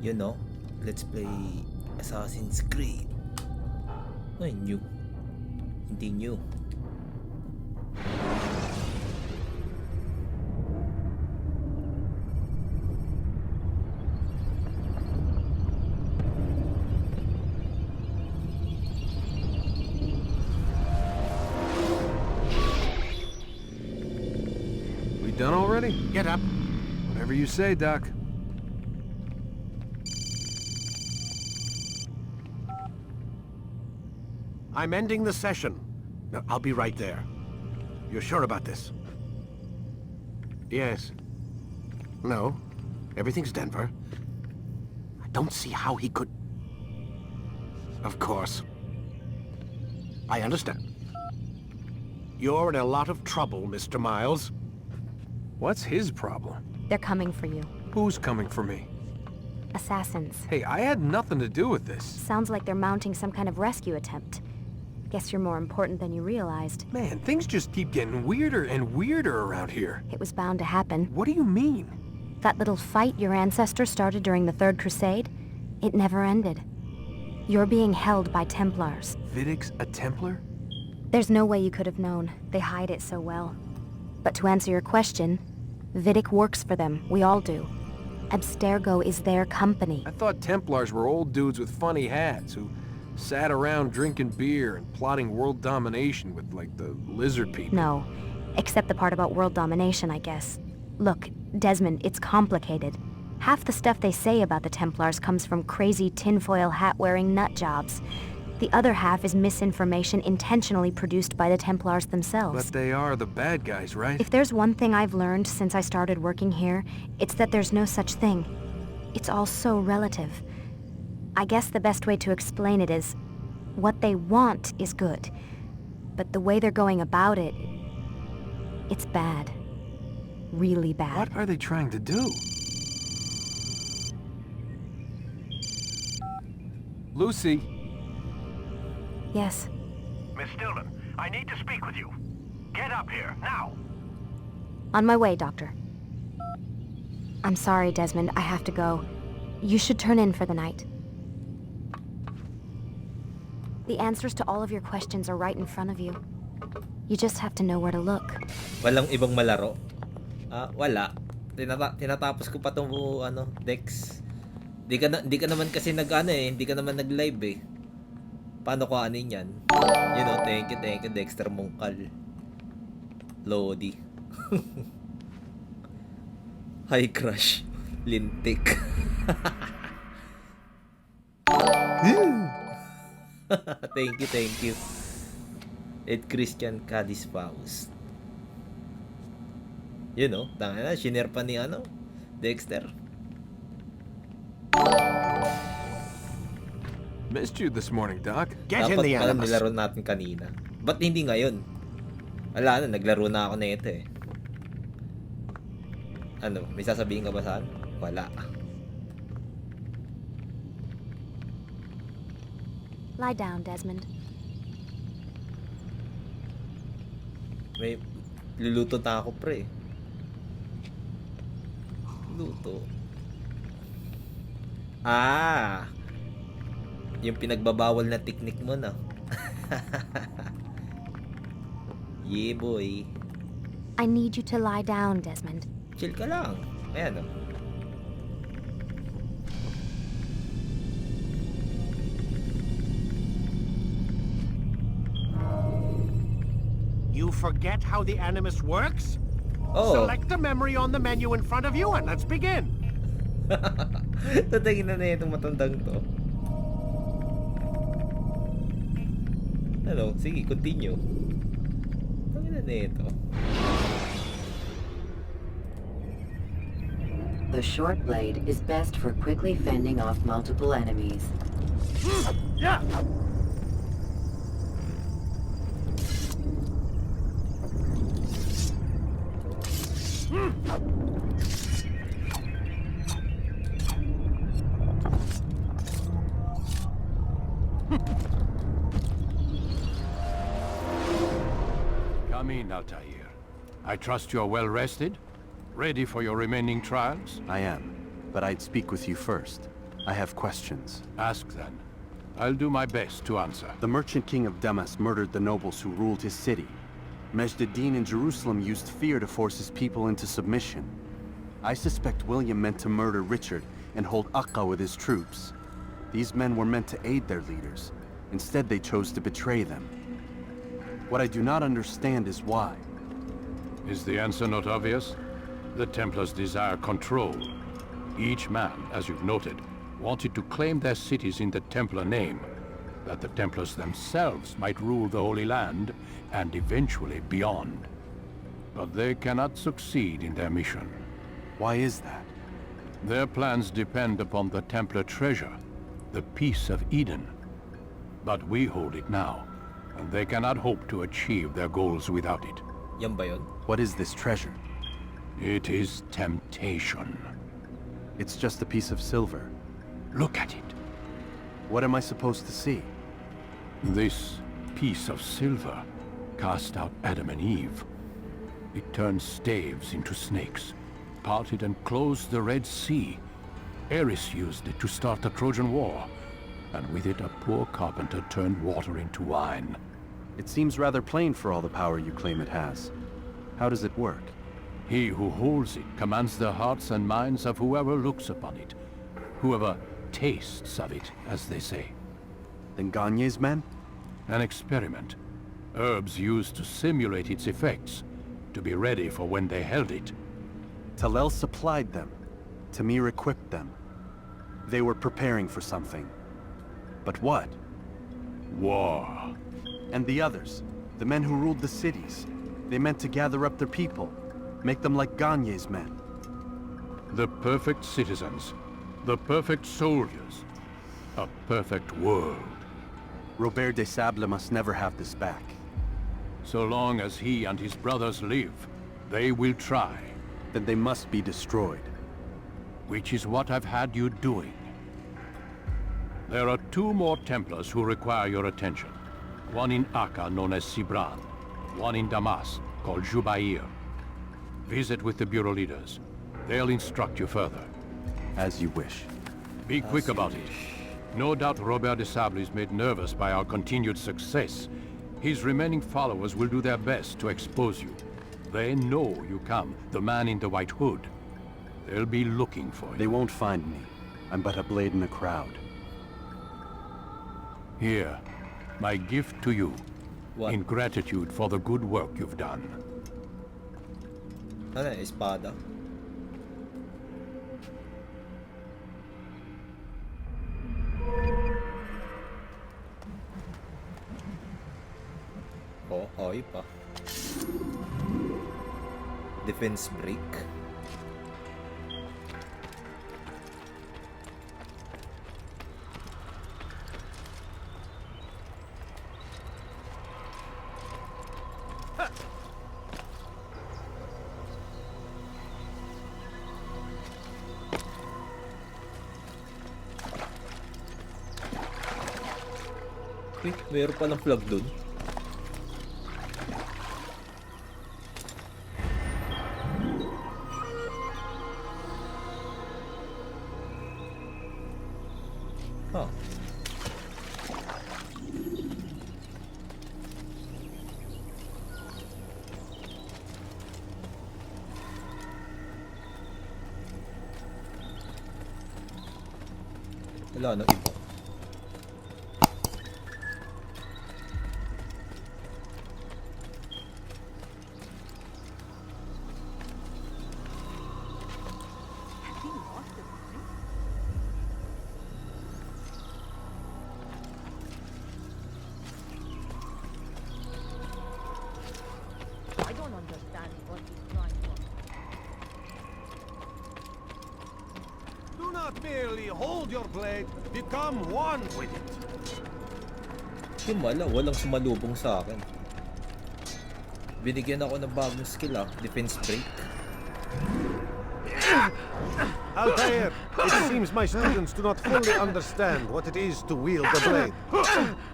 You know, let's play Assassin's Creed. Ay, new. Hindi new. We done already? Get up. Whatever you say, Doc. I'm ending the session. No, I'll be right there. You're sure about this? Yes. No. Everything's Denver. I don't see how he could... Of course. I understand. You're in a lot of trouble, Mr. Miles. What's his problem? They're coming for you. Who's coming for me? Assassins. Hey, I had nothing to do with this. Sounds like they're mounting some kind of rescue attempt. Guess you're more important than you realized. Man, things just keep getting weirder and weirder around here. It was bound to happen. What do you mean? That little fight your ancestors started during the Third Crusade, it never ended. You're being held by Templars. Vidic's a Templar? There's no way you could have known. They hide it so well. But to answer your question, Vidic works for them. We all do. Abstergo is their company. I thought Templars were old dudes with funny hats who sat around drinking beer and plotting world domination with, like, the lizard people. No. Except the part about world domination, I guess. Look, Desmond, it's complicated. Half the stuff they say about the Templars comes from crazy tinfoil hat-wearing nut jobs. The other half is misinformation intentionally produced by the Templars themselves. But they are the bad guys, right? If there's one thing I've learned since I started working here, it's that there's no such thing. It's all so relative. I guess the best way to explain it is, what they want is good. But the way they're going about it, it's bad. Really bad. What are they trying to do? Lucy. Yes. Miss Stillman, I need to speak with you. Get up here, now! On my way, Doctor. I'm sorry, Desmond. I have to go. You should turn in for the night. The answers to all of your questions are right in front of you. You just have to know where to look. Walang ibang malaro. Wala. Tinatapos ko pa tong Dex. Di ka naman kasi hindi ka naman nag-live eh. Paano ko anin yan? You know, thank you Dexter Mongkal. Lodi. Hi crush. Lintik. Thank you. Ed Christian Cadiz Paus. You know, tanga na, shinare pa ni Dexter. Missed you this morning, Doc. Get in the Dapat pala animus. nilaro natin kanina. Ba't hindi ngayon? Wala na, naglaro na ako na ito eh. Ano, may sasabihin ka ba saan? Wala. Lie down, Desmond. May luluto na ako, pre. Luto. Yung pinagbabawal na technique mo na. Yeah, boy. I need you to lie down, Desmond. Chill ka lang. Ayan, You forget how the animus works? Oh. Select a memory on the menu in front of you and let's begin. Tatagin na itong matandang to. Ano? Sige, continue. Tangin na ito. The short blade is best for quickly fending off multiple enemies. Yeah. Come in, Altair. I trust you're well rested? Ready for your remaining trials? I am, but I'd speak with you first. I have questions. Ask then. I'll do my best to answer. The merchant king of Damas murdered the nobles who ruled his city. Majd-ad-Din in Jerusalem used fear to force his people into submission. I suspect William meant to murder Richard and hold Akka with his troops. These men were meant to aid their leaders. Instead, they chose to betray them. What I do not understand is why. Is the answer not obvious? The Templars desire control. Each man, as you've noted, wanted to claim their cities in the Templar name, that the Templars themselves might rule the Holy Land and eventually beyond. But they cannot succeed in their mission. Why is that? Their plans depend upon the Templar treasure, the Peace of Eden. But we hold it now, and they cannot hope to achieve their goals without it. Yan ba yun? What is this treasure? It is temptation. It's just a piece of silver. Look at it. What am I supposed to see? This piece of silver cast out Adam and Eve. It turned staves into snakes, parted and closed the Red Sea. Ares used it to start the Trojan War, and with it a poor carpenter turned water into wine. It seems rather plain for all the power you claim it has. How does it work? He who holds it commands the hearts and minds of whoever looks upon it, whoever tastes of it, as they say. Then Gagne's men? An experiment. Herbs used to simulate its effects, to be ready for when they held it. Talel supplied them. Tamir equipped them. They were preparing for something. But what? War. And the others, the men who ruled the cities, they meant to gather up their people, make them like Gagne's men. The perfect citizens, the perfect soldiers, a perfect world. Robert de Sable must never have this back. So long as he and his brothers live, they will try. Then they must be destroyed. Which is what I've had you doing. There are 2 more Templars who require your attention. One in Akka, known as Sibran. One in Damas, called Jubair. Visit with the Bureau leaders. They'll instruct you further. As you wish. Be quick about it. No doubt Robert de Sable is made nervous by our continued success. His remaining followers will do their best to expose you. They know you come, the man in the white hood. They'll be looking for you. They won't find me. I'm but a blade in a crowd. Here, my gift to you. What? In gratitude for the good work you've done. Ano yan? Espada? Oh, oy pa. Defense break. Uy, mayroon palang plug dun. Huh. Wala na iba. I don't understand what he's trying to. Do not merely hold your blade, become one with it. Yung walang sumalubong sa akin. Binigyan ako ng bagong skill defense break. Altair, it seems my students do not fully understand what it is to wield the blade.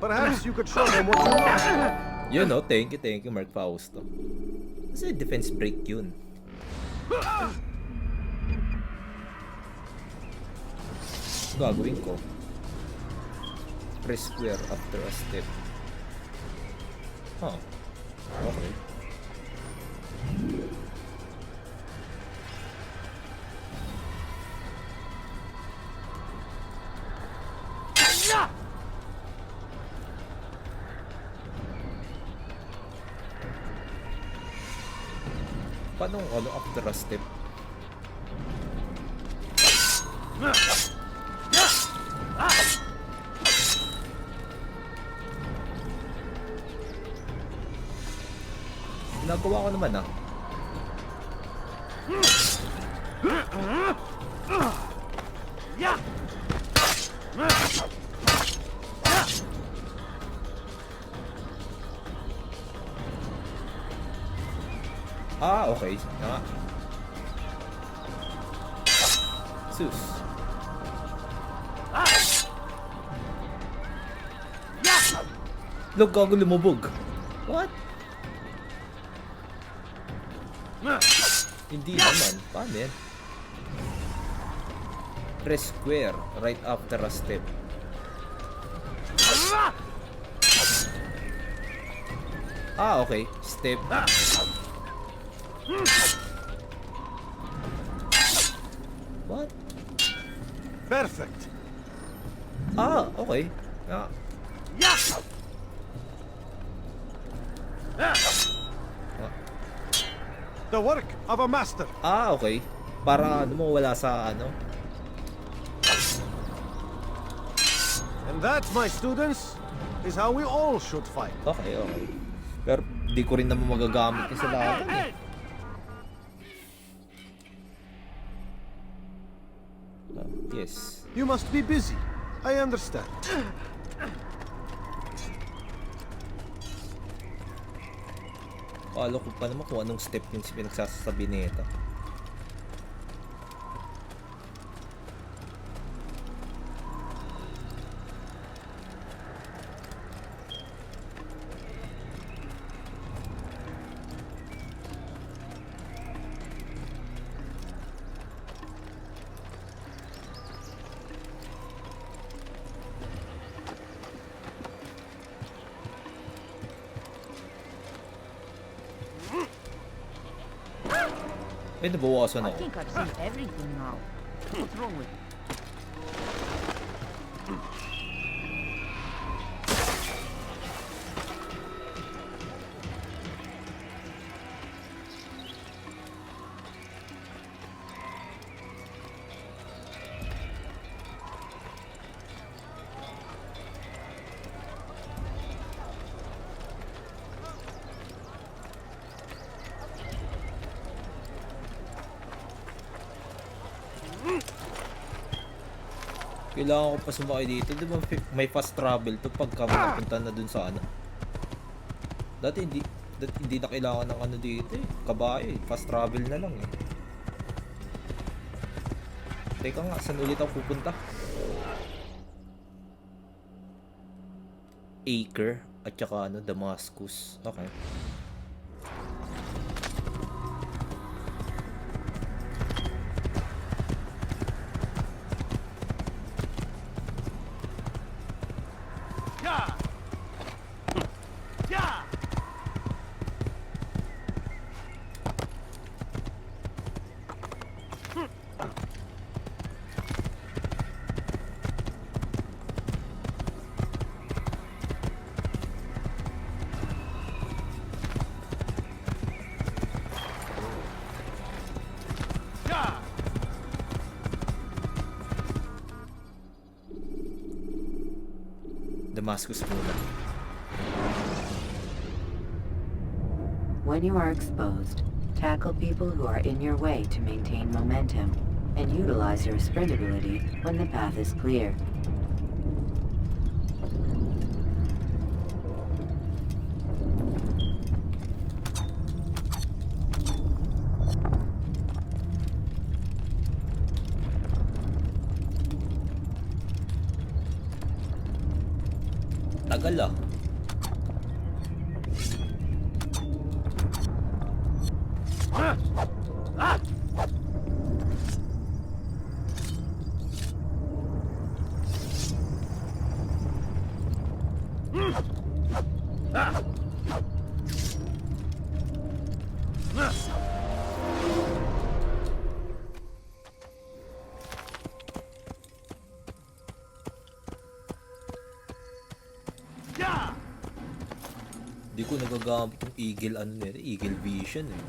Perhaps you could show them what you want. Yun thank you Mark Fausto. Kasi defense break yun. gagawin ko? Press square after a step. Huh. Okay. Paano ano after a step? Ginagawa ko naman ah. Ah, okay. Ah. Sus. Look, gago lumubog. What? Hindi naman. Paano yan? Press square right after a step. Ah, okay. Step. What? Perfect. Ah, okay. Ah. The work of a master. Ah, okay. Para ano mo wala sa ano. And that, my students, is how we all should fight. Okay, okay. Pero di ko rin naman magagamit yung sa laban eh. Ah, yes. You must be busy. I understand. Kala ko pa naman kung anong step yung pinagsasabi nito. May nabawasan I ako. think I've seen everything now. What's wrong with you? Kailangan ko pa sumakay dito. Di ba may fast travel to pagka mapunta na dun sa ano? Dati hindi na kailangan ng ano dito eh. Kabayo eh. Fast travel na lang eh. Teka nga, saan ulit ako pupunta? Acre at saka ano, Damascus. Okay. Damascus muna. When you are exposed, tackle people who are in your way to maintain momentum, and utilize your sprint ability when the path is clear. Tagal ah. Hindi ko nagagamit yung eagle ano nila, eagle vision eh.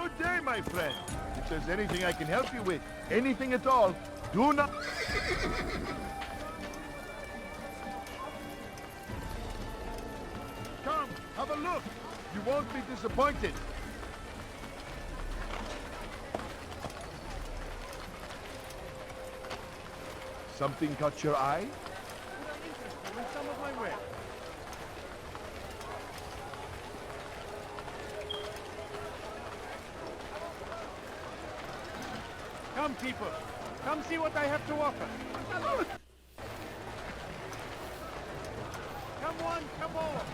Good day, my friend. If there's anything I can help you with, anything at all, do not... Come, have a look. You won't be disappointed. Something caught your eye? I'm interested in some of my wares. Come, people. Come see what I have to offer. Come one, come all.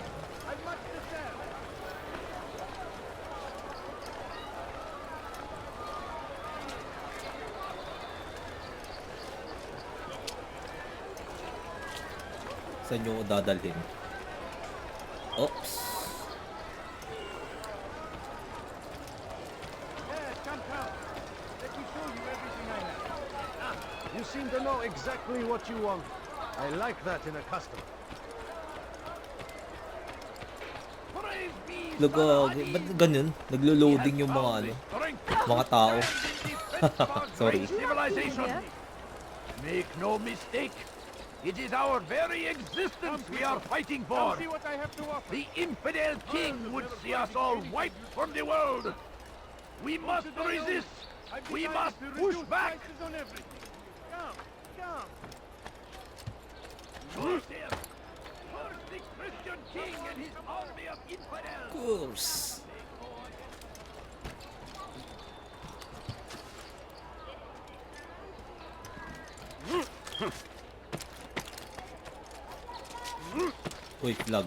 I've much to sell. Saan nyo dadalhin? Oops. Yes, come. Let me show you everything I have. You seem to know exactly what you want. I like that in a customer. Lagag, ba't ganun? Naglo-loading yung mga ano, mga tao. Sorry. Civilization. Make no mistake. It is our very existence we are fighting for. See what I have to offer. The infidel king would see us all wiped from the world. We must resist. We must push back. On everything. Come. Curse him. Curse the Christian king and his army of infidels. Course. Uy, flag.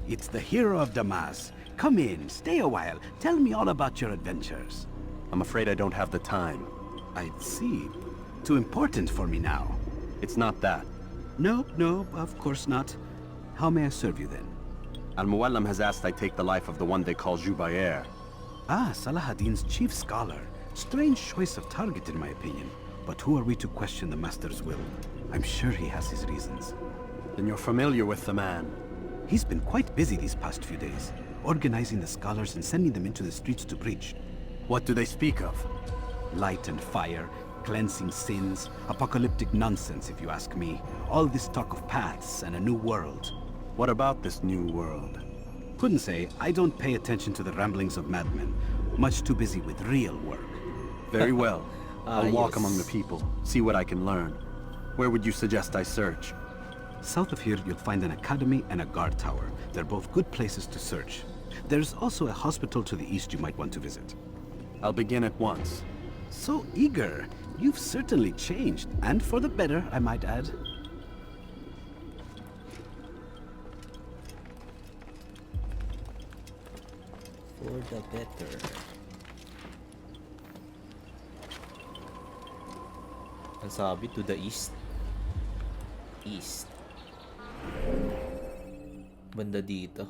It's the hero of Damas. Come in, stay a while. Tell me all about your adventures. I'm afraid I don't have the time. I see. Too important for me now. It's not that. No, of course not. How may I serve you then? Al-Muallam has asked I take the life of the one they call Jubair. Ah, Salahadin's chief scholar. Strange choice of target in my opinion. But who are we to question the master's will? I'm sure he has his reasons. Then you're familiar with the man. He's been quite busy these past few days, organizing the scholars and sending them into the streets to preach. What do they speak of? Light and fire, cleansing sins, apocalyptic nonsense if you ask me. All this talk of paths and a new world. What about this new world? Couldn't say. I don't pay attention to the ramblings of madmen. Much too busy with real work. Very well. I'll walk yes. among the people, see what I can learn. Where would you suggest I search? South of here, you'll find an academy and a guard tower. They're both good places to search. There's also a hospital to the east you might want to visit. I'll begin at once. So eager. You've certainly changed, and for the better, I might add. For the better. Ang sabi, to the east. East. Banda dito.